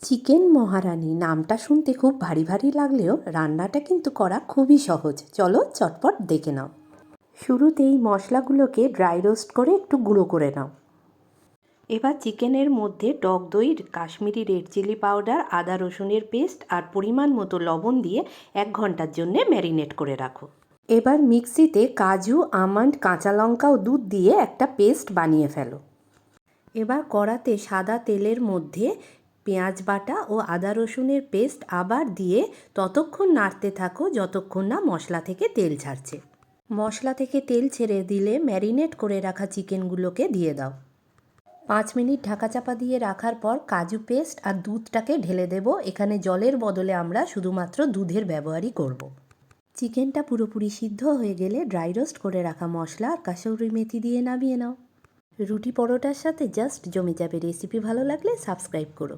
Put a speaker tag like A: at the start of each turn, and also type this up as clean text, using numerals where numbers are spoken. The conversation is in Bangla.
A: চিকেন মহারানি নামটা শুনতে খুব ভারী ভারী লাগলেও রান্নাটা কিন্তু করা খুবই সহজ। চলো চটপট দেখে নাও। শুরুতেই মশলাগুলোকে ড্রাই রোস্ট করে একটু গুঁড়ো করে নাও। এবার চিকেনের মধ্যে টক দই, কাশ্মীরি রেড চিলি পাউডার, আদা রসুনের পেস্ট আর পরিমাণ মতো লবণ দিয়ে 1 ঘন্টার জন্যে ম্যারিনেট করে রাখো। এবার মিক্সিতে কাজু, আমন্ড, কাঁচা লঙ্কা ও দুধ দিয়ে একটা পেস্ট বানিয়ে ফেলো। এবার কড়াতে সাদা তেলের মধ্যে পেঁয়াজ বাটা ও আদা রসুনের পেস্ট আবার দিয়ে ততক্ষণ নাড়তে থাকো যতক্ষণ না মশলা থেকে তেল ছাড়ছে। মশলা থেকে তেল ছেড়ে দিলে ম্যারিনেট করে রাখা চিকেনগুলোকে দিয়ে দাও। 5 মিনিট ঢাকা চাপা দিয়ে রাখার পর কাজু পেস্ট আর দুধটাকে ঢেলে দেব। এখানে জলের বদলে আমরা শুধুমাত্র দুধের ব্যবহারই করব। চিকেনটা পুরোপুরি সিদ্ধ হয়ে গেলে ড্রাই রোস্ট করে রাখা মশলা আর কাসুরি মেথি দিয়ে নামিয়ে নাও। রুটি পরোটার সাথে জাস্ট জমে যাবে। রেসিপি ভালো লাগলে সাবস্ক্রাইব করো।